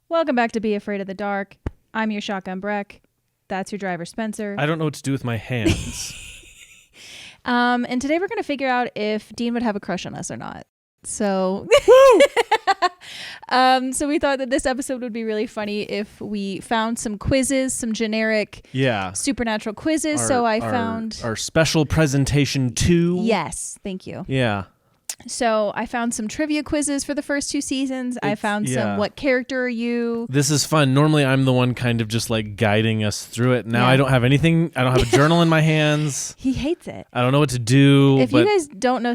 Welcome back to Be Afraid of the Dark. I'm your shotgun Breck. That's your driver Spencer. I don't know what to do with my hands. And today we're going to figure out if Dean would have a crush on us or not. So, so we thought that this episode would be really funny if we found some quizzes, some generic supernatural quizzes. I found our special presentation 2. Yes, thank you. Yeah. So I found some trivia quizzes for the first 2 seasons. I found some what character are you? This is fun. Normally I'm the one kind of just like guiding us through it. Now I don't have anything. I don't have a journal in my hands. He hates it. I don't know what to do. If you guys don't know,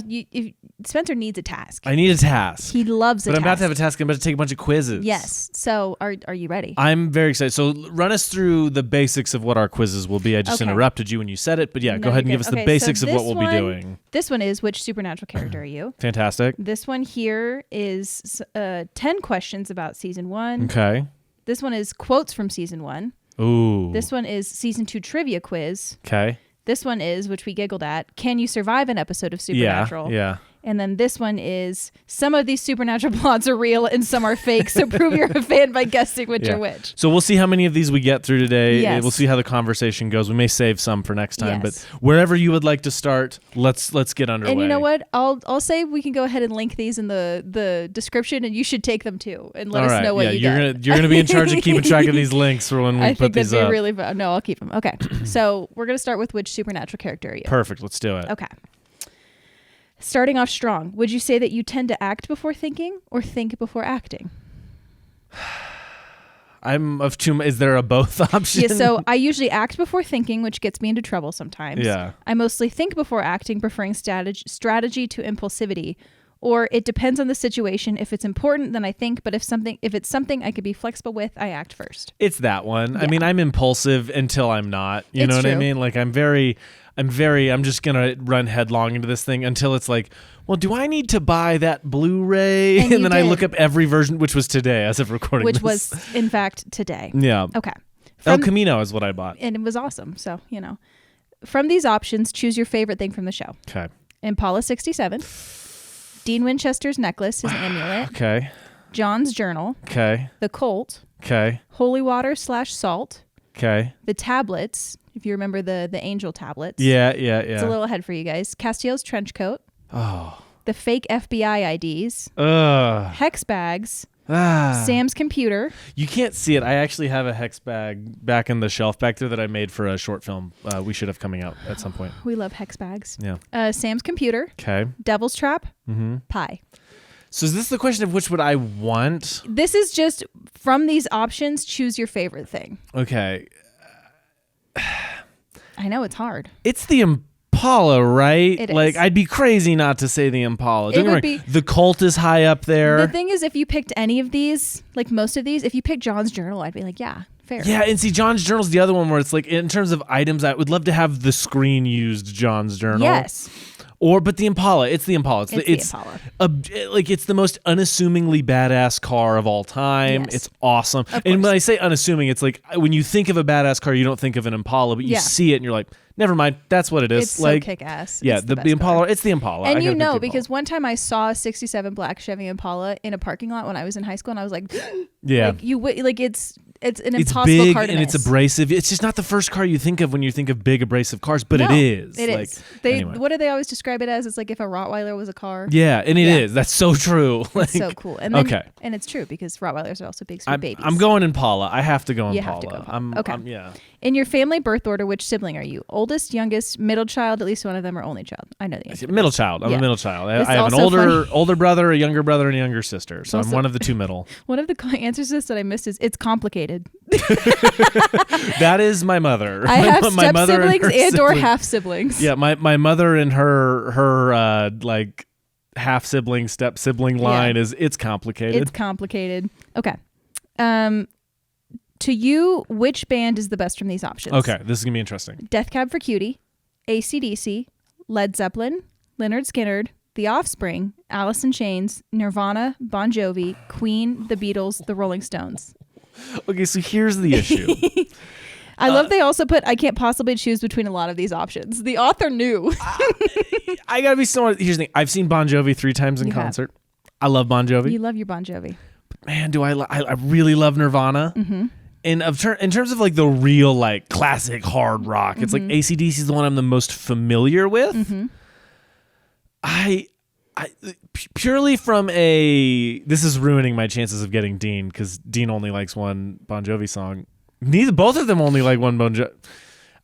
Spencer needs a task. I need a task. He loves a task. But I'm about to have a task. I'm about to take a bunch of quizzes. Yes. So are you ready? I'm very excited. So run us through the basics of what our quizzes will be. I just interrupted you when you said it. But go ahead and give us the basics of what we'll be doing. This one is, which supernatural character are you? Fantastic. This one here is 10 questions about season 1. Okay. This one is quotes from season 1. Ooh. This one is season 2 trivia quiz. Okay. This one is, which we giggled at, can you survive an episode of Supernatural? Yeah. And then this one is, some of these supernatural plots are real and some are fake, so prove you're a fan by guessing which are which. So we'll see how many of these we get through today. Yes. We'll see how the conversation goes. We may save some for next time, Yes. but wherever you would like to start, let's get underway. And you know what? I'll say we can go ahead and link these in the description, and you should take them too and let us know what you get. You're gonna be in charge of keeping track of these links for when we put these up. I think that'd be really no, I'll keep them. Okay. So we're gonna start with which supernatural character are you? Perfect. Let's do it. Okay. Starting off strong, would you say that you tend to act before thinking or think before acting? I'm of two. Is there a both option? Yeah, so I usually act before thinking, which gets me into trouble sometimes. Yeah. I mostly think before acting, preferring strategy to impulsivity. Or it depends on the situation. If it's important, then I think. But if it's something I could be flexible with, I act first. It's that one. Yeah. I mean, I'm impulsive until I'm not. You know what I mean? Like I'm just going to run headlong into this thing until it's like, well, do I need to buy that Blu-ray? And then I look up every version, which was today as of recording Which this. was, in fact, today. Yeah. Okay. El Camino is what I bought. And it was awesome. So, From these options, choose your favorite thing from the show. Okay. Impala 67. Dean Winchester's necklace, his amulet. Okay. John's journal. Okay. The Colt. Okay. Holy water / salt. Okay. The tablets, if you remember the angel tablets. Yeah. It's a little ahead for you guys. Castiel's trench coat. Oh. The fake FBI IDs. Ugh. Hex bags. Ah. Sam's computer. You can't see it. I actually have a hex bag back in the shelf back there that I made for a short film we should have coming out at some point. We love hex bags. Yeah. Sam's computer. Okay. Devil's trap. Mm-hmm. Pie. So is this the question of which would I want? This is just from these options, choose your favorite thing. Okay. I know it's hard. It's the Impala, right? It is. Like I'd be crazy not to say the Impala. It would be. The Colt is high up there. The thing is, if you picked any of these, like most of these, if you picked John's journal, I'd be like, yeah, fair. Yeah, and see, John's journal's the other one where it's like, in terms of items, I would love to have the screen used John's journal. Yes. But the Impala, it's the Impala. It's the Impala. It's the most unassumingly badass car of all time. Yes. It's awesome. And when I say unassuming, it's like when you think of a badass car, you don't think of an Impala, but you see it and you're like, never mind, that's what it is. It's like, so kick-ass. Yeah, the Impala, it's the Impala. And because one time I saw a 67 black Chevy Impala in a parking lot when I was in high school, and I was like, yeah, it's an impossible big car to and miss. It's abrasive. It's just not the first car you think of when you think of big abrasive cars, but it is. It is. Anyway. What do they always describe it as? It's like if a Rottweiler was a car. Yeah, and it is. That's so true. It's so cool. And then, and it's true because Rottweilers are also big, sweet babies. I'm going Impala. I have to go Impala. You have to go Impala. Okay. Yeah. In your family birth order, which sibling are you? Oldest, youngest, middle child, at least one of them, or only child? I know the answer. Middle child. I'm a middle child. I have an older brother, a younger brother, and a younger sister. So I'm one of the two middle. One of the answers to this that I missed is it's complicated. That is my mother. I have step siblings and or half siblings. Yeah, my mother and her like half sibling, step sibling line is it's complicated. It's complicated. Okay. To you, which band is the best from these options? Okay, this is going to be interesting. Death Cab for Cutie, AC/DC, Led Zeppelin, Lynyrd Skynyrd, The Offspring, Alice in Chains, Nirvana, Bon Jovi, Queen, The Beatles, The Rolling Stones. Okay, so here's the issue. I love they also put, I can't possibly choose between a lot of these options. The author knew. I got to be someone. Here's the thing. I've seen Bon Jovi 3 times in concert. I love Bon Jovi. You love your Bon Jovi. man, I really love Nirvana. Mm-hmm. And in terms of like the real like classic hard rock, it's like AC/DC is the one I'm the most familiar with. Mm-hmm. I purely from this is ruining my chances of getting Dean because Dean only likes one Bon Jovi song. Both of them only like one Bon Jovi.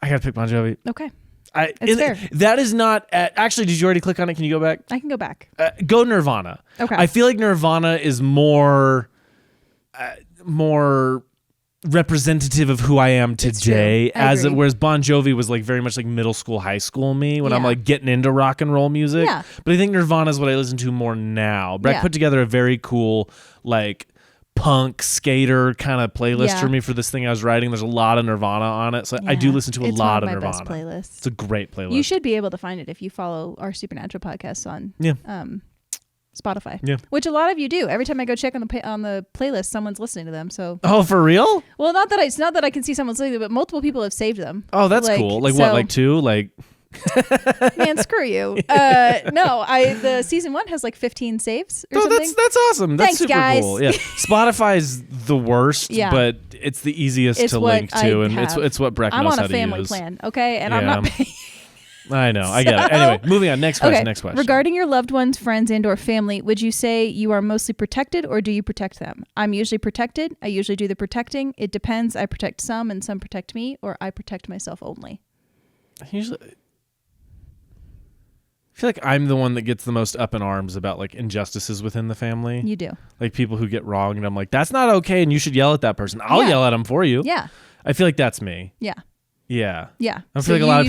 I gotta pick Bon Jovi. Okay. It's fair. That is not actually. Did you already click on it? Can you go back? I can go back. Go Nirvana. Okay. I feel like Nirvana is more representative of who I am today, whereas Bon Jovi was like very much like middle school, high school me when I'm like getting into rock and roll music. Yeah. But I think Nirvana is what I listen to more now. Breck put together a very cool like punk skater kind of playlist for me for this thing I was writing. There's a lot of Nirvana on it, so I do listen to a lot of Nirvana. Best playlists. It's a great playlist. You should be able to find it if you follow our Supernatural podcasts on Spotify. Yeah, which a lot of you do. Every time I go check on the playlist, someone's listening to them. So for real? Well, it's not that I can see someone's listening, but multiple people have saved them. Oh, that's cool. Like what? Like 2? Like. Man, screw you. No, the season 1 has like 15 saves or something. That's awesome. That's Thanks, super guys. cool. Yeah, Spotify is the worst, but it's the easiest to link to, and it's what Breck knows how to use. I'm on a family plan, okay, and I'm not paying. I know, I get it. Anyway, moving on. Next question. Okay. Next question. Regarding your loved ones, friends, and/or family, would you say you are mostly protected, or do you protect them? I'm usually protected. I usually do the protecting. It depends. I protect some, and some protect me, or I protect myself only. I feel like I'm the one that gets the most up in arms about like injustices within the family. You do. Like people who get wrong, and I'm like, that's not okay, and you should yell at that person. I'll yell at them for you. Yeah. I feel like that's me. Yeah. Yeah. Yeah. I feel like a lot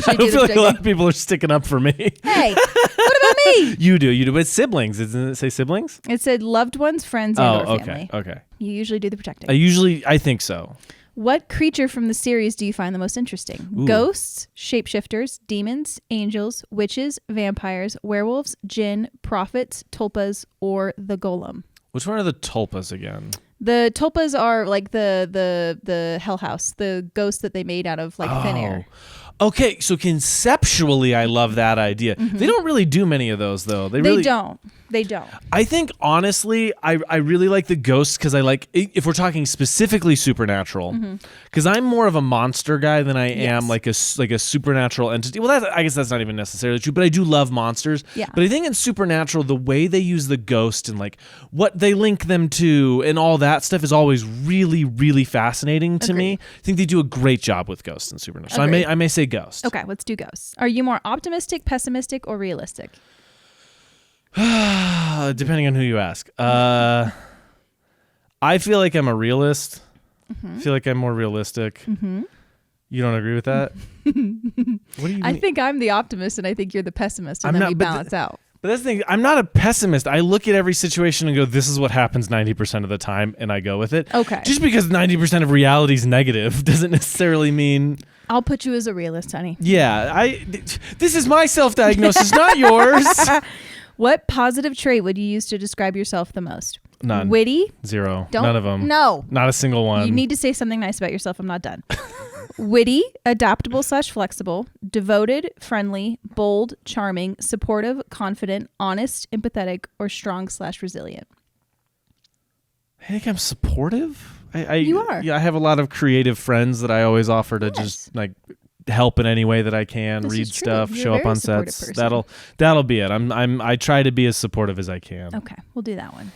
of people are sticking up for me. Hey, what about me? You do. But siblings. Doesn't it say siblings? It said loved ones, friends, and/or family. Okay. You usually do the protecting. I think so. What creature from the series do you find the most interesting? Ooh. Ghosts, shapeshifters, demons, angels, witches, vampires, werewolves, jinn, prophets, tulpas, or the golem? Which one are the tulpas again? The tulpas are like the hell house, the ghost that they made out of like thin air. Okay, so conceptually, I love that idea. Mm-hmm. They don't really do many of those, though. They don't. They don't. I think, honestly, I really like the ghosts because I like, if we're talking specifically supernatural, because I'm more of a monster guy than I am like a supernatural entity. Well, I guess that's not even necessarily true, but I do love monsters. Yeah. But I think in supernatural, the way they use the ghost and like what they link them to and all that stuff is always really, really fascinating to me. I think they do a great job with ghosts in supernatural. So I may say ghost. Okay, let's do ghosts. Are you more optimistic, pessimistic, or realistic? Depending on who you ask. I feel like I'm a realist. I feel like I'm more realistic. You don't agree with that? What do you mean? I think I'm the optimist and I think you're the pessimist, and then we balance out. But that's the thing. I'm not a pessimist. I look at every situation and go, this is what happens 90% of the time, and I go with it. Okay. Just because 90% of reality is negative doesn't necessarily mean... I'll put you as a realist, honey. Yeah. This is my self-diagnosis, not yours. What positive trait would you use to describe yourself the most? None. Witty? Zero. None of them. No. Not a single one. You need to say something nice about yourself. I'm not done. Witty, adaptable/flexible, devoted, friendly, bold, charming, supportive, confident, honest, empathetic, or strong/resilient. I think I'm supportive. You are. Yeah, I have a lot of creative friends that I always offer to just like help in any way that I can, read stuff, show up on sets. Person. That'll be it. I try to be as supportive as I can. Okay, we'll do that one.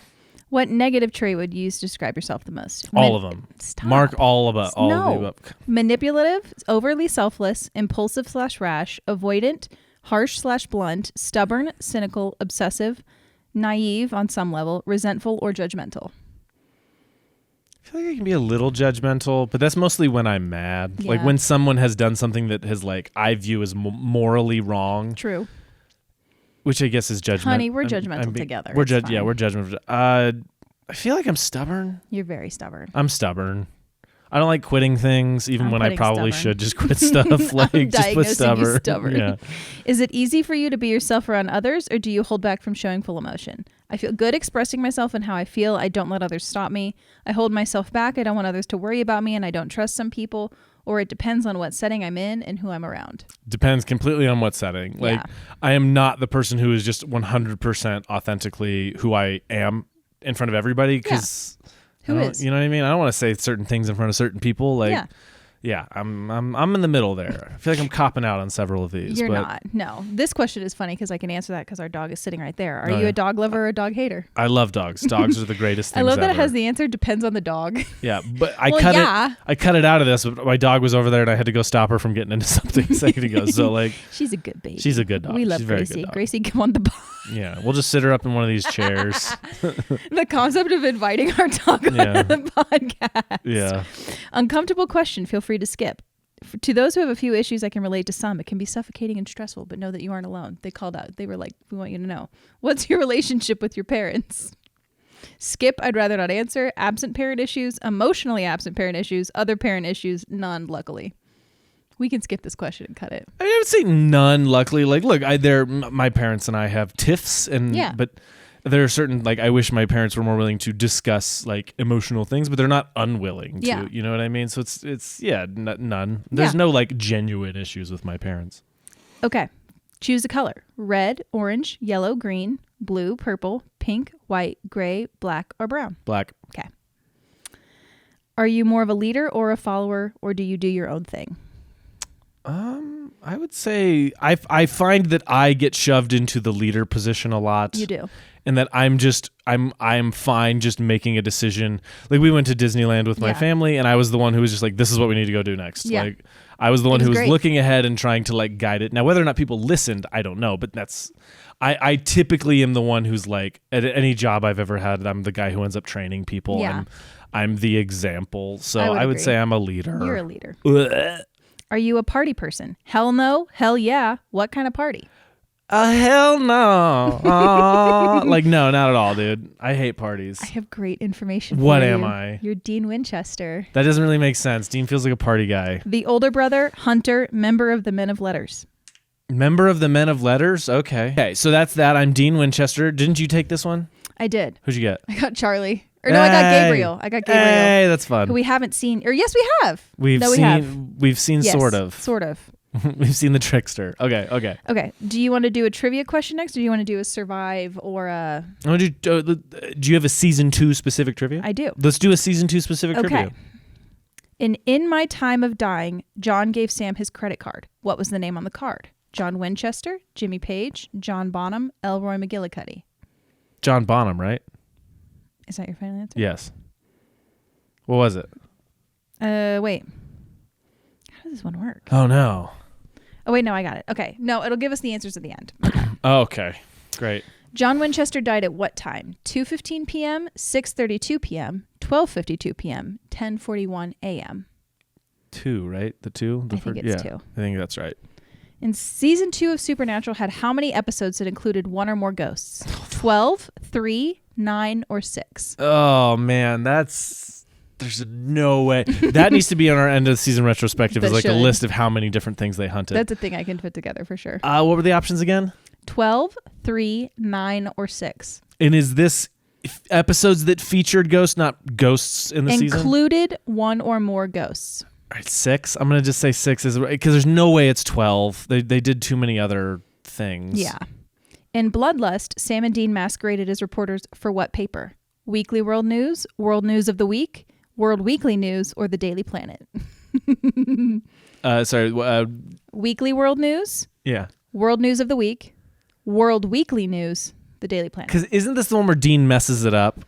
What negative trait would you use to describe yourself the most? All of them. Stop. Mark all of the above. Manipulative, overly selfless, impulsive/rash, avoidant, harsh/blunt, stubborn, cynical, obsessive, naive on some level, resentful, or judgmental. I feel like I can be a little judgmental, but that's mostly when I'm mad. Yeah. Like when someone has done something that has like I view as morally wrong. True. Which I guess is judgment. Honey, we're judgmental together. We're judgmental. I feel like I'm stubborn. You're very stubborn. I'm stubborn. I don't like quitting things, even when I probably should just quit stuff. Like just put stubborn. Yeah. Is it easy for you to be yourself around others, or do you hold back from showing full emotion? I feel good expressing myself and how I feel. I don't let others stop me. I hold myself back. I don't want others to worry about me, and I don't trust some people. Or it depends on what setting I'm in and who I'm around. Depends completely on what setting. Like I am not the person who is just 100% authentically who I am in front of everybody because Who is? You know what I mean? I don't want to say certain things in front of certain people. Like, yeah, I'm in the middle there. I feel like I'm copping out on several of these. You're not. No. This question is funny because I can answer that because our dog is sitting right there. Are you a dog lover or a dog hater? I love dogs. Dogs are the greatest things I love that ever. it has the answer depends on the dog. Yeah, but I cut it out of this. But my dog was over there and I had to go stop her from getting into something a second ago. So like, she's a good baby. She's a good dog. We love Gracie. Gracie, come on the ball. Yeah, we'll just sit her up in one of these chairs. The concept of inviting our dog on the podcast. Yeah. Uncomfortable question. Feel free to skip. To those who have a few issues, I can relate to some. It can be suffocating and stressful, but know that you aren't alone. They called out. They were like, we want you to know. What's your relationship with your parents? Skip, I'd rather not answer. Absent parent issues, emotionally absent parent issues, other parent issues, none, luckily. We can skip this question and cut it. I would say none, luckily. Like, look, my parents and I have tiffs, but there are certain, like, I wish my parents were more willing to discuss, like, emotional things, but they're not unwilling to. Yeah. You know what I mean? So it's none. There's no, like, genuine issues with my parents. Okay. Choose a color. Red, orange, yellow, green, blue, purple, pink, white, gray, black, or brown. Black. Okay. Are you more of a leader or a follower, or do you do your own thing? I would say I find that I get shoved into the leader position a lot. You do. And that I'm fine just making a decision. Like, we went to Disneyland with my family and I was the one who was just like, this is what we need to go do next. Yeah. Like, I was the one who was looking ahead and trying to, like, guide it. Now, whether or not people listened, I don't know, but I typically am the one who's like, at any job I've ever had, I'm the guy who ends up training people. Yeah. I'm the example. So I would say I'm a leader. You're a leader. Are you a party person? Hell no. Hell yeah. What kind of party? Hell no. Like, no, not at all, dude. I hate parties. I have great information for you. What am I? You're Dean Winchester. That doesn't really make sense. Dean feels like a party guy. The older brother, Hunter, member of the Men of Letters. Member of the Men of Letters? Okay, so that's that. I'm Dean Winchester. Didn't you take this one? I did. Who'd you get? I got Charlie. Or no, I got Gabriel. Hey, that's fun. Who we haven't seen. Or yes, we have. We've seen yes, sort of. Sort of. We've seen the trickster. Okay. Do you want to do a trivia question next, or do you want to do a survive or a... Do you have a season 2 specific trivia? I do. Let's do a season 2 specific trivia. In My Time of Dying, John gave Sam his credit card. What was the name on the card? John Winchester, Jimmy Page, John Bonham, Elroy McGillicuddy. John Bonham, right? Is that your final answer? Yes. What was it? Wait. How does this one work? Oh, no. Oh, wait, no, I got it. Okay. No, it'll give us the answers at the end. Okay. Okay. Great. John Winchester died at what time? 2:15 p.m., 6:32 p.m., 12:52 p.m., 10:41 a.m. 2, right? The 2? I think it's 2. I think that's right. In season 2 of Supernatural had how many episodes that included one or more ghosts? 12, 3, 9, or 6? Oh, man, there's no way. That needs to be on our end of the season retrospective as like a list of how many different things they hunted. That's a thing I can put together for sure. What were the options again? 12, 3, 9, or 6. And is this episodes that featured ghosts, not ghosts in the season? Included one or more ghosts. All right, 6. I'm going to just say 6 is because there's no way it's 12. They did too many other things. Yeah. In Bloodlust, Sam and Dean masqueraded as reporters for what paper? Weekly World News, World News of the Week, World Weekly News, or the Daily Planet? Weekly World News? Yeah. World News of the Week, World Weekly News, the Daily Planet. Because isn't this the one where Dean messes it up?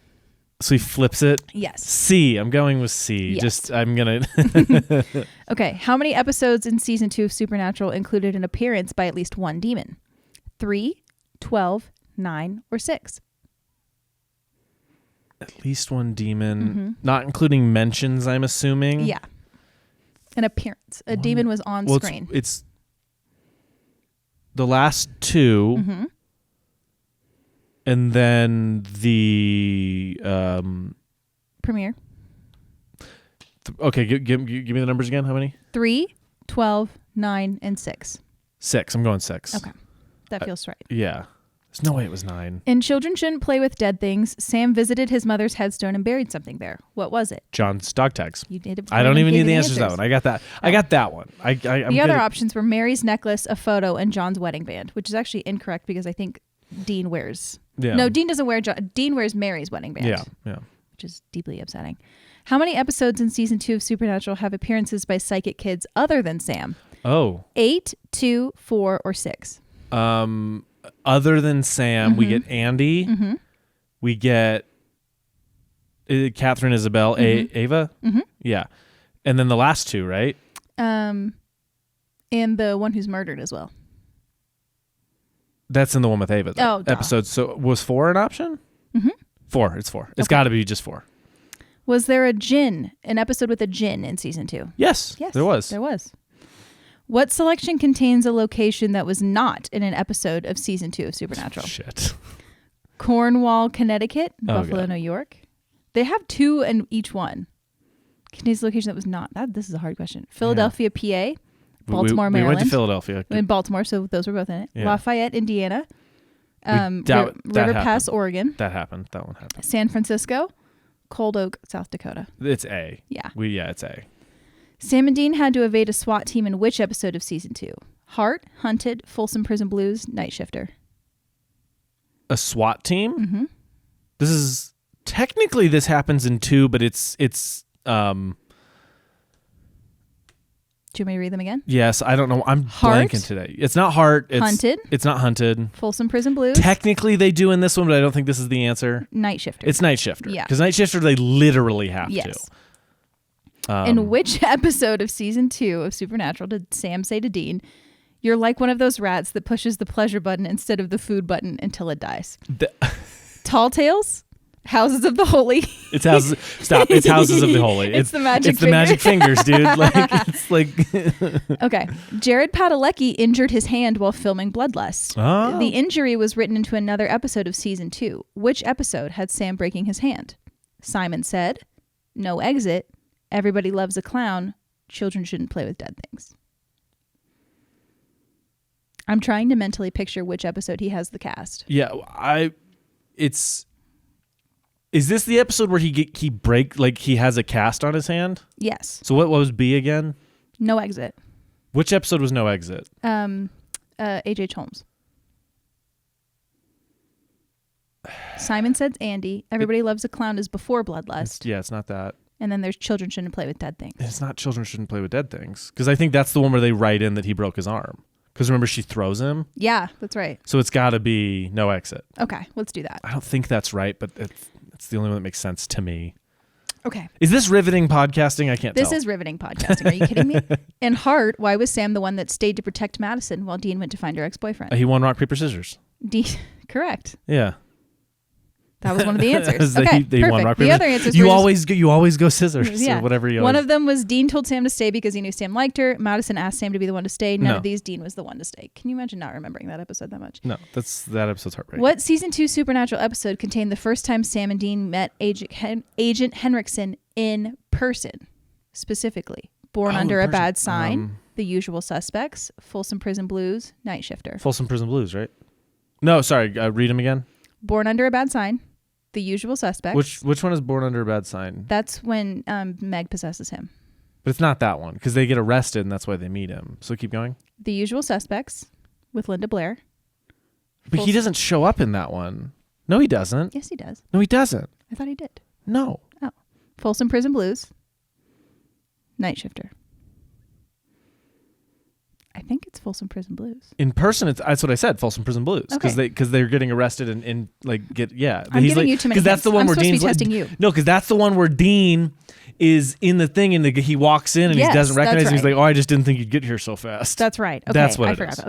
So he flips it? Yes. C. I'm going with C. Yes. I'm going to... Okay. How many episodes in season 2 of Supernatural included an appearance by at least one demon? 3, 12, 9, or 6? At least one demon. Not including mentions, I'm assuming. Yeah. An appearance. A demon was on screen. It's the last 2. And then the premiere. Okay, give me the numbers again. How many? 3, 12, 9, and 6. 6. I'm going 6. Okay, that feels right. Yeah, there's no way it was 9. In Children Shouldn't Play with Dead Things, Sam visited his mother's headstone and buried something there. What was it? John's dog tags. You did it. I don't even need the answers to that one. I got that. I got that one. The other options were Mary's necklace, a photo, and John's wedding band, which is actually incorrect because I think Dean wears. Yeah. No, Dean doesn't wear. Dean wears Mary's wedding band. Yeah. which is deeply upsetting. How many episodes in season 2 of Supernatural have appearances by psychic kids other than Sam? 8, 2, 4, or 6? Other than Sam, we get Andy. We get Catherine Isabel, Ava. Yeah. And then the last 2, right? And the one who's murdered as well. That's in the one with Ava, though. Oh, episode. So was 4 an option? 4. It's 4. It's got to be just 4. Was there an episode with a djinn in season 2? Yes, there was. There was. What selection contains a location that was not in an episode of season 2 of Supernatural? Shit. Cornwall, Connecticut, Buffalo, God. New York. They have 2 in each one. Contains a location that was not. This is a hard question. Philadelphia, PA. Baltimore, Maryland. We went to Philadelphia. In Baltimore, so those were both in it. Yeah. Lafayette, Indiana. River Pass, Oregon. That happened. That one happened. San Francisco. Cold Oak, South Dakota. It's A. Yeah. It's A. Sam and Dean had to evade a SWAT team in which episode of season 2? Heart, Hunted, Folsom Prison Blues, Night Shifter. A SWAT team? This is technically this happens in 2, but it's Do you want me to read them again? Yes, I don't know. I'm Heart, blanking today. It's not Heart. It's Hunted. It's not Hunted. Folsom Prison Blues. Technically, they do in this one, but I don't think this is the answer. Night Shifter. It's Night Shifter. Yeah. Because Night Shifter, they literally have yes. to. In which episode of season 2 of Supernatural did Sam say to Dean, "You're like one of those rats that pushes the pleasure button instead of the food button until it dies"? Tall Tales? Houses of the Holy. It's houses. Stop. It's Houses of the Holy. It's the magic. It's the magic fingers, dude. Like it's like. Okay. Jared Padalecki injured his hand while filming Bloodlust. Oh. The injury was written into another episode of season 2. Which episode had Sam breaking his hand? Simon Said, No Exit, Everybody Loves a Clown, Children Shouldn't Play with Dead Things. I'm trying to mentally picture which episode he has the cast. Yeah, Is this the episode where he has a cast on his hand? Yes. So what was B again? No Exit. Which episode was No Exit? H.H. Holmes. Simon Says Andy. Everybody Loves a Clown is before Bloodlust. It's not that. And then there's Children Shouldn't Play with Dead Things. It's not Children Shouldn't Play with Dead Things. Because I think that's the one where they write in that he broke his arm. Because remember, she throws him? Yeah, that's right. So it's got to be No Exit. Okay, let's do that. I don't think that's right, but it's the only one that makes sense to me. Okay. Is this riveting podcasting? I can't tell. This is riveting podcasting. Are you kidding me? In Heart, why was Sam the one that stayed to protect Madison while Dean went to find her ex-boyfriend? He won rock, paper, scissors. Correct. Yeah. That was one of the answers. Okay, they perfect. won rock, paper, the other answers you were always go scissors. Yeah. Or whatever you One always. of them was Dean told Sam to stay because he knew Sam liked her. Madison asked Sam to be the one to stay. None No. of these, Dean was the one to stay. Can you imagine not remembering that episode that much? No, that episode's heartbreaking. What season 2 Supernatural episode contained the first time Sam and Dean met Agent Henriksen in person? Specifically, Born Under a Bad Sign, The Usual Suspects, Folsom Prison Blues, Night Shifter. Folsom Prison Blues, right? No, sorry. Read them again. Born Under a Bad Sign, The Usual Suspects. Which one is Born Under a Bad Sign? That's when Meg possesses him. But it's not that one because they get arrested and that's why they meet him. So keep going. The Usual Suspects with Linda Blair. But he doesn't show up in that one. No, he doesn't. Yes, he does. No, he doesn't. I thought he did. No. Oh. Folsom Prison Blues. Night Shifter. I think it's Folsom Prison Blues. In person, that's what I said. Folsom Prison Blues, because Okay. they're getting arrested and like get I'm He's giving like, you too many that's the hints. one I'm where supposed to be Dean's testing you. No, because that's the one where Dean is in the thing and he walks in and Yes, he doesn't recognize that's him. He's right. like, oh, I just didn't think you'd get here so fast. That's right. Okay, That's what I it forgot. is.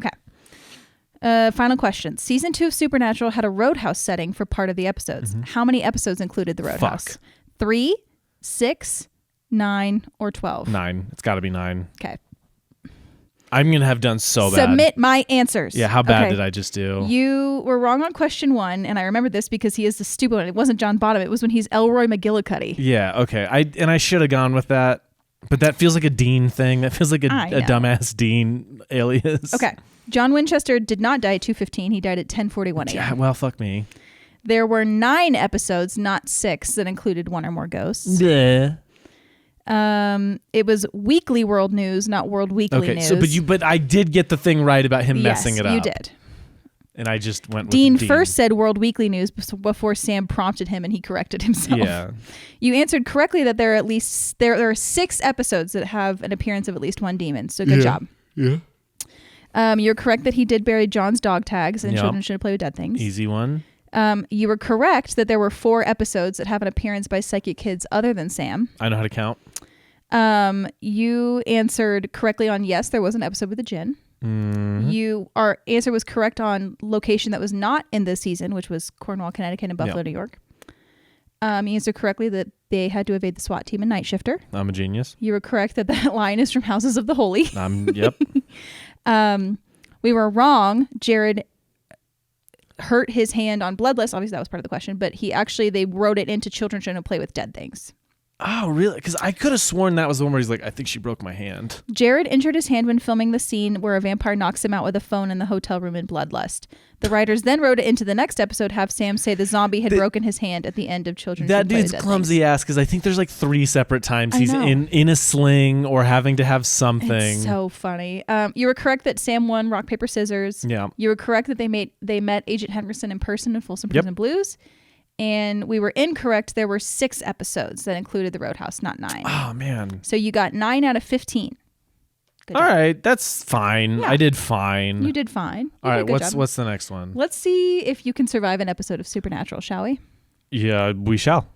Okay. Final question. Season 2 of Supernatural had a roadhouse setting for part of the episodes. How many episodes included the roadhouse? Fuck. 3, 6, 9, or 12? 9. It's got to be 9. Okay. I'm going to have done so bad. Submit my answers. Yeah, how bad Okay. did I just do? You were wrong on question 1, and I remember this because he is the stupid one. It wasn't John Bottom. It was when he's Elroy McGillicuddy. Yeah, okay. I should have gone with that, but that feels like a Dean thing. That feels like a dumbass Dean alias. Okay. John Winchester did not die at 2:15. He died at 10:41 a.m. Yeah, well, fuck me. There were 9 episodes, not 6, that included one or more ghosts. Yeah. It was Weekly World News, not World Weekly News. Okay, so but I did get the thing right about him messing it up. You did. And I just went with Dean Dean. first said World Weekly News before Sam prompted him and he corrected himself. Yeah. You answered correctly that there are 6 episodes that have an appearance of at least one demon. So good job. Yeah. You're correct that he did bury John's dog tags and children shouldn't play with dead things. Easy one. You were correct that there were 4 episodes that have an appearance by psychic kids other than Sam. I know how to count. You answered correctly on yes, there was an episode with a djinn. Mm-hmm. Our answer was correct on location that was not in this season, which was Cornwall, Connecticut, and Buffalo, New York. You answered correctly that they had to evade the SWAT team and Night Shifter. I'm a genius. You were correct that line is from Houses of the Holy. Yep. We were wrong. Jared hurt his hand on Bloodless. Obviously, that was part of the question, but they wrote it into Children Shouldn't Play with Dead Things. Oh, really? Because I could have sworn that was the one where he's like, I think she broke my hand. Jared injured his hand when filming the scene where a vampire knocks him out with a phone in the hotel room in Bloodlust. The writers then wrote it into the next episode, have Sam say the zombie had broken his hand at the end of Children That Shouldn't Play with dude's Dead clumsy Things. ass, because I think there's like 3 separate times he's in a sling or having to have something. It's so funny. You were correct that Sam won Rock, Paper, Scissors. Yeah. You were correct that they met Agent Henderson in person in Folsom Prison Blues. And we were incorrect. There were 6 episodes that included the Roadhouse, not 9. Oh, man. So you got 9 out of 15. Good All job. right. That's fine. Yeah. I did fine. You did fine. All right. What's the next one? Let's see if you can survive an episode of Supernatural, shall we? Yeah, we shall.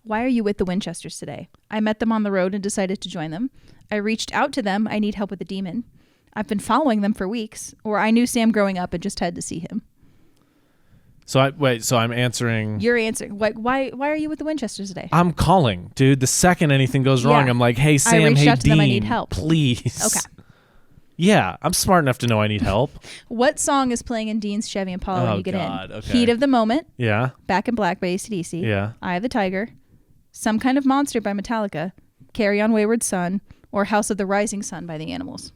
Why are you with the Winchesters today? I met them on the road and decided to join them. I reached out to them. I need help with the demon. I've been following them for weeks. Or I knew Sam growing up and just had to see him. So I'm answering. You're answering. Why are you with the Winchesters today? I'm calling, dude. The second anything goes wrong, I'm like, hey, Sam, reached out to Dean, them, I need help. please. Okay. Yeah, I'm smart enough to know I need help. What song is playing in Dean's Chevy Impala when you get in? Okay. Heat of the Moment. Yeah. Back in Black by AC/DC. Yeah. Eye of the Tiger. Some Kind of Monster by Metallica. Carry On Wayward Son. Or House of the Rising Sun by the Animals.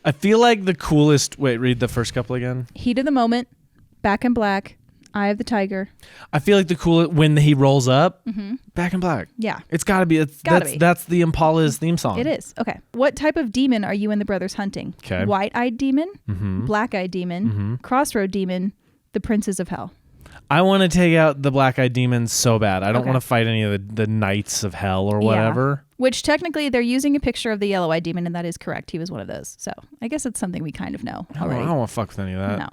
I feel like the coolest. Wait, read the first couple again. Heat of the Moment. Back in Black. Eye of the Tiger. I feel like the coolest when he rolls up. Back in Black. Yeah. It's got to be. That's the Impala's theme song. It is. Okay. What type of demon are you and the brothers hunting? Okay. White-eyed demon, black-eyed demon, crossroad demon, the princes of hell. I want to take out the black-eyed demons so bad. I don't want to fight any of the knights of hell or whatever. Yeah. Which technically they're using a picture of the yellow-eyed demon, and that is correct. He was one of those. So I guess it's something we kind of know already. I don't want to fuck with any of that. No.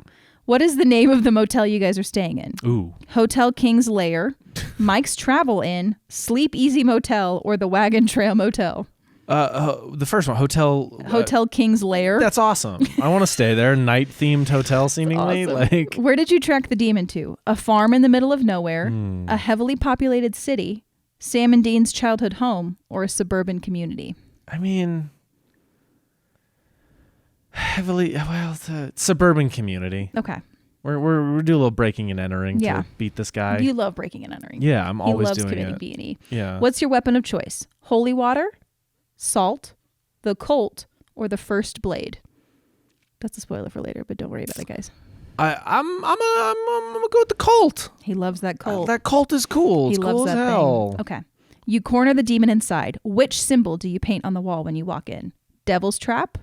What is the name of the motel you guys are staying in? Ooh. Hotel King's Lair, Mike's Travel Inn, Sleep Easy Motel, or the Wagon Trail Motel? The first one, Hotel King's Lair. That's awesome. I want to stay there. Night-themed hotel, seemingly. Awesome. Where did you track the demon to? A farm in the middle of nowhere, a heavily populated city, Sam and Dean's childhood home, or a suburban community? I mean, it's a suburban community. Okay. We're doing a little breaking and entering to beat this guy. You love breaking and entering. Yeah, I'm always doing he loves it. committing B&E. Yeah. What's your weapon of choice? Holy water, salt, the Colt, or the first blade? That's a spoiler for later, but don't worry about it, guys. I'm gonna go with the Colt. He loves that Colt. That Colt is cool. It's he cool loves as that hell. thing. Okay. You corner the demon inside. Which symbol do you paint on the wall when you walk in? Devil's Trap,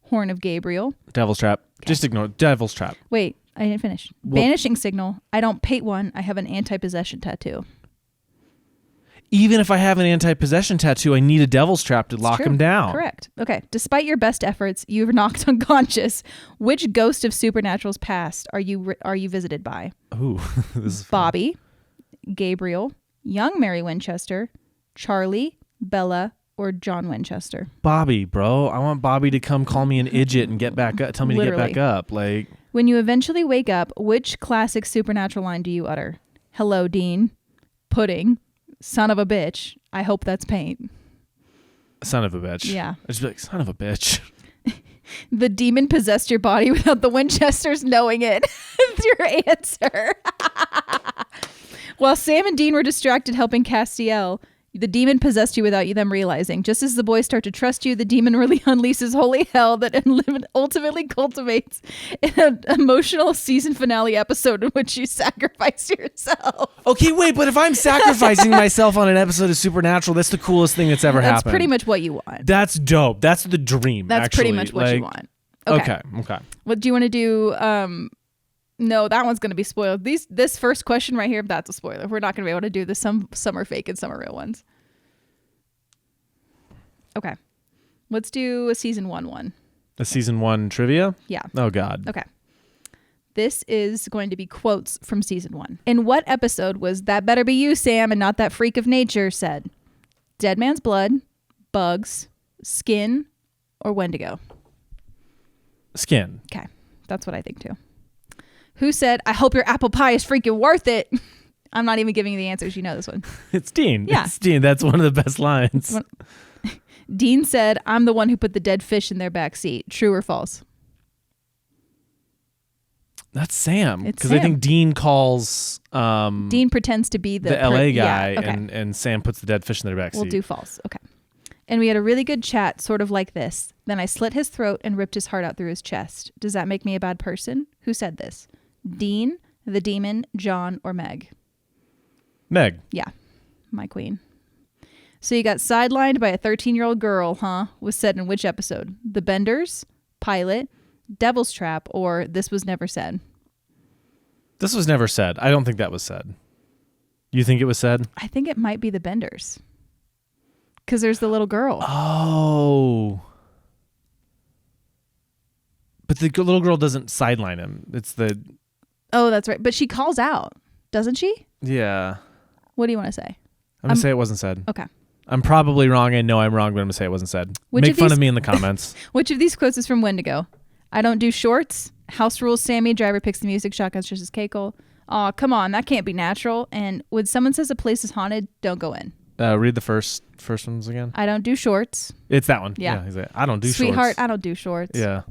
Horn of Gabriel. Devil's Trap. Okay. Just ignore it. Devil's Trap. Wait, I didn't finish. Banishing Signal. I don't paint one. I have an anti-possession tattoo. Even if I have an anti-possession tattoo, I need a Devil's Trap to lock him down. Correct. Okay. Despite your best efforts, you've knocked unconscious. Which ghost of Supernatural's past are you visited by? Ooh, this is Bobby, Gabriel, young Mary Winchester, Charlie, Bella, or John Winchester? Bobby, bro. I want Bobby to come call me an idiot and get back up. Tell me to get back up. When you eventually wake up, which classic Supernatural line do you utter? Hello, Dean. Pudding. Son of a bitch. I hope that's paint. Son of a bitch. Yeah. I just be like, son of a bitch. The demon possessed your body without the Winchesters knowing it. That's your answer. While Sam and Dean were distracted helping Castiel, the demon possessed you without them realizing. Just as the boys start to trust you, the demon really unleashes holy hell that ultimately cultivates an emotional season finale episode in which you sacrifice yourself. Okay, wait, but if I'm sacrificing myself on an episode of Supernatural, that's the coolest thing that's ever happened. That's pretty much what you want. That's dope. That's the dream. That's actually. pretty much what you want. Okay. What do you want to do? No, that one's going to be spoiled. This first question right here, that's a spoiler. We're not going to be able to do the some are fake and some are real ones. Okay. Let's do a season 1. A season 1 trivia? Yeah. Oh, God. Okay. This is going to be quotes from season 1. In what episode was "That better be you, Sam, and not that freak of nature" said? Dead Man's Blood, Bugs, Skin, or Wendigo? Skin. Okay. That's what I think too. Who said, "I hope your apple pie is freaking worth it"? I'm not even giving you the answers. You know this one. It's Dean. Yeah. It's Dean. That's one of the best lines. Dean said, "I'm the one who put the dead fish in their back seat." True or false? That's Sam. It's Because Sam. I think Dean calls... Dean pretends to be the LA guy, yeah, okay. and Sam puts the dead fish in their back seat. We'll do false. Okay. And we had a really good chat, sort of like this. Then I slit his throat and ripped his heart out through his chest. Does that make me a bad person? Who said this? Dean, the demon, John, or Meg? Meg. Yeah, my queen. So you got sidelined by a 13-year-old girl, huh? Was said in which episode? The Benders, Pilot, Devil's Trap, or This Was Never Said? This was never said. I don't think that was said. You think it was said? I think it might be the Benders. Because there's the little girl. Oh. But the little girl doesn't sideline him. It's the... Oh, that's right. But she calls out, doesn't she? Yeah. What do you want to say? I'm going to say it wasn't said. Okay. I'm probably wrong. I know I'm wrong, but I'm going to say it wasn't said. Which Make of fun these- of me in the comments. Which of these quotes is from Wendigo? "I don't do shorts." "House rules Sammy." "Driver picks the music." "Shotgun stretches Keiko." "Aw, come on. That can't be natural." And "When someone says a place is haunted, don't go in." Read the first ones again. "I don't do shorts." It's that one. Yeah. He's like, I don't do "Sweetheart, shorts. I don't do shorts." Yeah.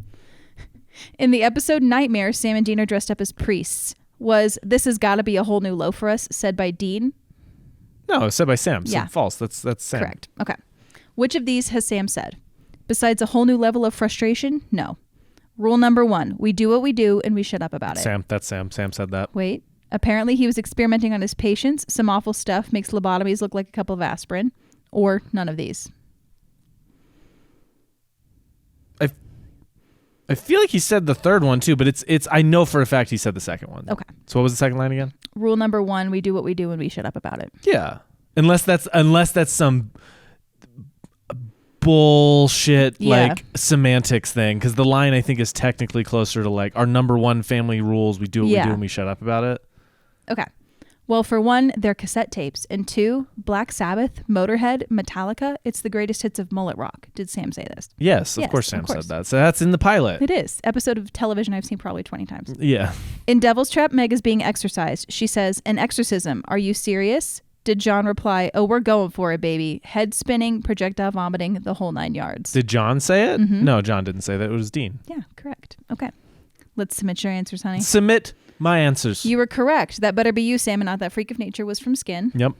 In the episode Nightmare, Sam and Dean are dressed up as priests. Was "This has got to be a whole new low for us" said by Dean? No, it's said by Sam. So Yeah. false. That's Sam. Correct. Okay. Which of these has Sam said? Besides a whole new level of frustration? No. Rule number 1, we do what we do and we shut up about it. Sam. That's Sam. Sam said that. Wait. Apparently he was experimenting on his patients. Some awful stuff makes lobotomies look like a cup of aspirin. Or none of these. I feel like he said the third one too, but it's I know for a fact he said the second one. Okay. So what was the second line again? Rule number 1, we do what we do and we shut up about it. Yeah. Unless that's some bullshit like semantics thing, because the line I think is technically closer to like our number 1 family rules: we do what we do and we shut up about it. Okay. Well, for 1, they're cassette tapes, and 2, Black Sabbath, Motorhead, Metallica, it's the greatest hits of mullet rock. Did Sam say this? Yes, of course Sam said that. So that's in the pilot. It is. Episode of television I've seen probably 20 times. Yeah. In Devil's Trap, Meg is being exorcised. She says, "An exorcism. Are you serious?" Did John reply, "Oh, we're going for it, baby." Head spinning, projectile vomiting, the whole 9 yards. Did John say it? Mm-hmm. No, John didn't say that. It was Dean. Yeah, correct. Okay. Let's submit your answers, honey. Submit my answers. You were correct. "That better be you, Sam, and not that freak of nature" was from Skin. Yep.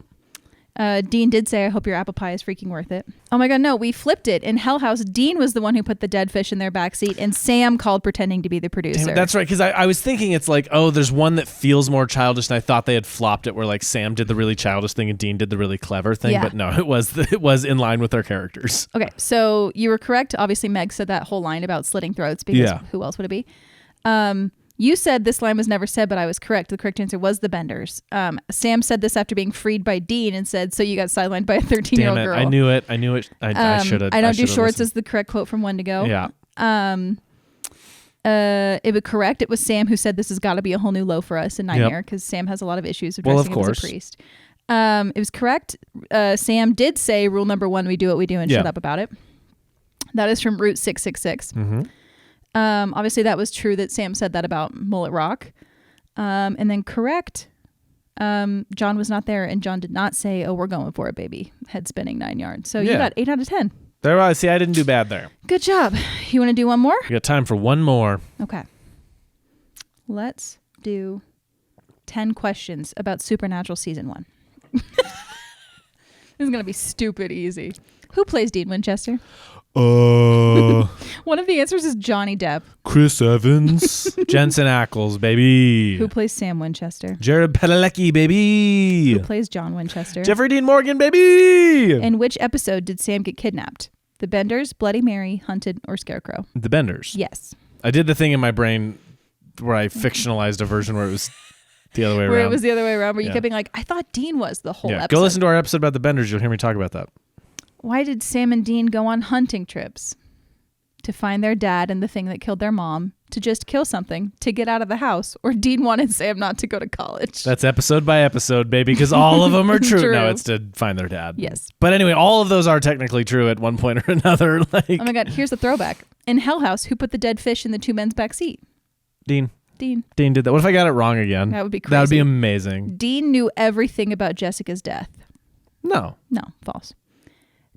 Dean did say, "I hope your apple pie is freaking worth it." Oh my God, no, we flipped it. In Hell House, Dean was the one who put the dead fish in their backseat, and Sam called pretending to be the producer. Damn, that's right, because I was thinking it's like, oh, there's one that feels more childish, and I thought they had flopped it where like Sam did the really childish thing and Dean did the really clever thing, Yeah. but no, it was in line with their characters. Okay, so you were correct. Obviously, Meg said that whole line about slitting throats because who else would it be? You said this line was never said, but I was correct. The correct answer was the Benders. Sam said this after being freed by Dean and said, "So you got sidelined by a 13-year-old Damn it, girl." I knew it. I should have. "I don't do shorts" is the correct quote from Wendigo. Yeah. It was correct. It was Sam who said this has got to be a whole new low for us in Nightmare because Sam has a lot of issues with dressing up as a priest. It was correct. Sam did say rule number 1, we do what we do and shut up about it. That is from Route 666. Mm-hmm. Obviously, that was true that Sam said that about Mullet Rock. And then correct, John was not there, and John did not say, "Oh, we're going for it, baby." Head spinning 9 yards. So you got 8 out of 10. There I see. I didn't do bad there. Good job. You want to do one more? We got time for one more. Okay. Let's do 10 questions about Supernatural Season 1. This is going to be stupid easy. Who plays Dean Winchester? One of the answers is Johnny Depp. Chris Evans. Jensen Ackles, baby. Who plays Sam Winchester? Jared Padalecki, baby. Who plays John Winchester? Jeffrey Dean Morgan, baby. In which episode did Sam get kidnapped? The Benders, Bloody Mary, Hunted, or Scarecrow? The Benders. Yes. I did the thing in my brain where I fictionalized a version where it was the other way around. Where it was the other way around, where you kept being like, I thought Dean was the whole episode. Go listen to our episode about the Benders. You'll hear me talk about that. Why did Sam and Dean go on hunting trips? To find their dad and the thing that killed their mom, to just kill something, to get out of the house, or Dean wanted Sam not to go to college. That's episode by episode, baby, because all of them are true. No, it's to find their dad. Yes. But anyway, all of those are technically true at one point or another. Oh my God, here's a throwback. In Hell House, who put the dead fish in the two men's back seat? Dean. Dean did that. What if I got it wrong again? That would be crazy. That would be amazing. Dean knew everything about Jessica's death. No, false.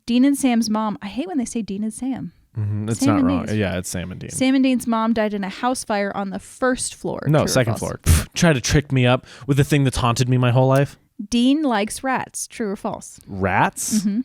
Dean and Sam's mom. I hate when they say Dean and Sam. Mm-hmm. It's Sam not wrong. Dean's. Yeah, it's Sam and Dean. Sam and Dean's mom died in a house fire on the first floor. No, second floor. Try to trick me up with the thing that's haunted me my whole life. Dean likes rats. True or false? Rats? Mm-hmm.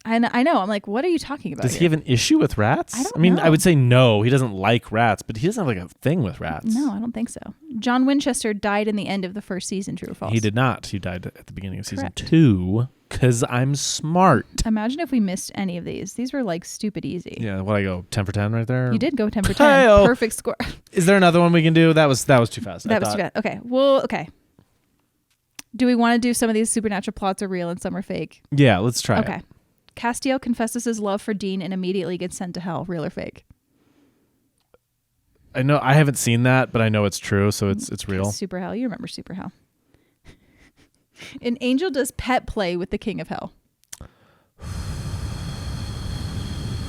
I know. I'm like, what are you talking about? Does he have an issue with rats? I don't know. I would say no. He doesn't like rats, but he doesn't have like a thing with rats. No, I don't think so. John Winchester died in the end of the first season. True or false? He did not. He died at the beginning of season Correct. 2 because I'm smart. Imagine if we missed any of these. These were like stupid easy. Yeah, what I go 10 for 10 right there? You did go 10 for 10. Hey-o. Perfect score. Is there another one we can do? That was too fast. That was too fast. Okay. Well, okay. Do we want to do some of these supernatural plots are real and some are fake? Yeah, let's try it. Okay. Castiel confesses his love for Dean and immediately gets sent to hell. Real or fake? I know I haven't seen that, but I know it's true, so it's real. Super hell. You remember super hell. An angel does pet play with the king of hell.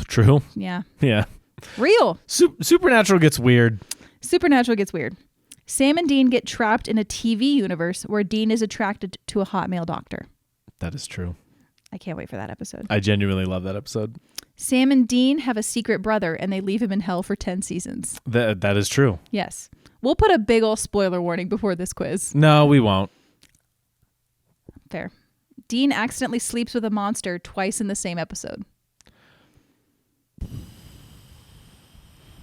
True. Yeah. Yeah. Real. Supernatural gets weird. Supernatural gets weird. Sam and Dean get trapped in a TV universe where Dean is attracted to a hot male doctor. That is true. I can't wait for that episode. I genuinely love that episode. Sam and Dean have a secret brother and they leave him in hell for 10 seasons. That is true. Yes. We'll put a big ol' spoiler warning before this quiz. No, we won't. Fair. Dean accidentally sleeps with a monster twice in the same episode.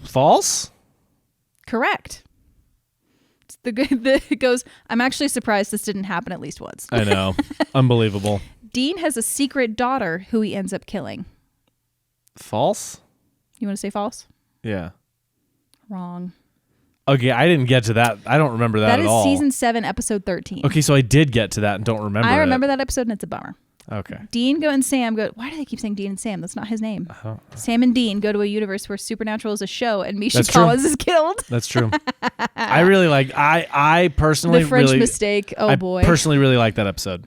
False? Correct. It goes, I'm actually surprised this didn't happen at least once. I know. Unbelievable. Dean has a secret daughter who he ends up killing. False? You want to say false? Yeah. Wrong. Okay, I didn't get to that. I don't remember that at all. That is season 7, episode 13. Okay, so I did get to that and don't remember I remember that episode and it's a bummer. Okay. Dean and Sam go, why do they keep saying Dean and Sam? That's not his name. Sam and Dean go to a universe where Supernatural is a show and Misha Collins is killed. That's true. I really like, I personally The French really, mistake. Oh boy. I personally really like that episode.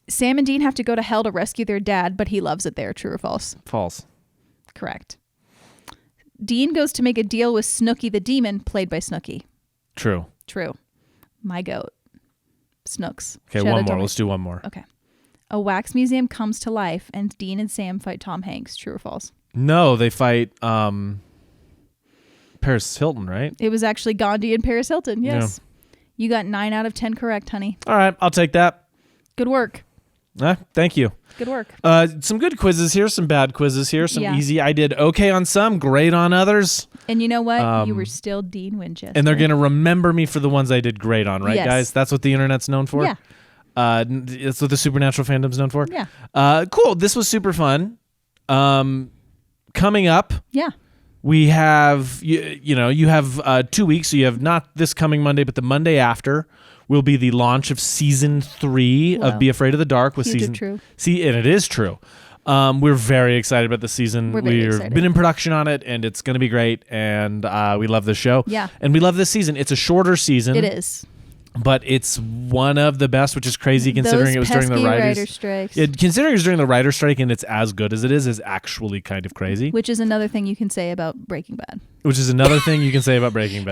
Sam and Dean have to go to hell to rescue their dad, but he loves it there. True or false? False. Correct. Dean goes to make a deal with Snooky the demon, played by Snooky. True. True. My goat. Snooks. Okay, one more. Let's do one more. Okay. A wax museum comes to life and Dean and Sam fight Tom Hanks. True or false? No, they fight Paris Hilton, right? It was actually Gandhi and Paris Hilton. Yes. Yeah. You got 9 out of 10 correct, honey. All right, I'll take that. Good work. Thank you. Good work. Some good quizzes here, some bad quizzes here, some easy. I did okay on some, great on others. And you know what? You were still Dean Winchester. And they're going to remember me for the ones I did great on, right, guys? That's what the internet's known for? Yeah. That's what the Supernatural fandom's known for? Yeah. Cool. This was super fun. Coming up. Yeah. We have, you have 2 weeks. So you have not this coming Monday, but the Monday after will be the launch of season 3 of Be Afraid of the Dark. With season. True. See, and it is true. We're very excited about the season. We've been in production on it, and it's going to be great. And we love this show. Yeah. And we love this season. It's a shorter season. It is. But it's one of the best, which is crazy considering it was during the writers' strikes. Considering it was during the writer's strike and it's as good as it is actually kind of crazy. Which is another thing you can say about Breaking Bad.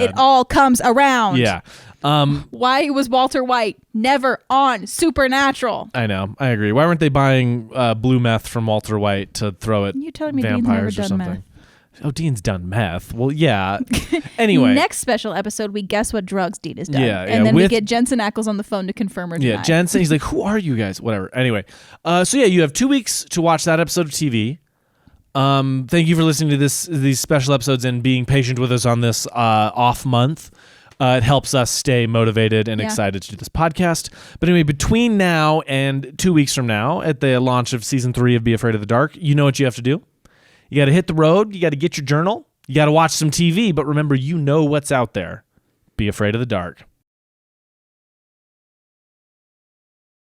It all comes around. Yeah. Why was Walter White never on Supernatural? I know. I agree. Why weren't they buying blue meth from Walter White to throw at you telling me vampires Dean's or never something? Done meth? Oh, Dean's done meth. Well, yeah. Anyway. Next special episode, we guess what drugs Dean has done. Yeah, and then we get Jensen Ackles on the phone to confirm or deny. Yeah, Jensen, he's like, who are you guys? Whatever. Anyway. So yeah, you have 2 weeks to watch that episode of TV. Thank you for listening to these special episodes and being patient with us on this off month. It helps us stay motivated and excited to do this podcast. But anyway, between now and 2 weeks from now, at the launch of season 3 of Be Afraid of the Dark, you know what you have to do. You got to hit the road. You got to get your journal. You got to watch some TV, but remember, you know what's out there. Be afraid of the dark.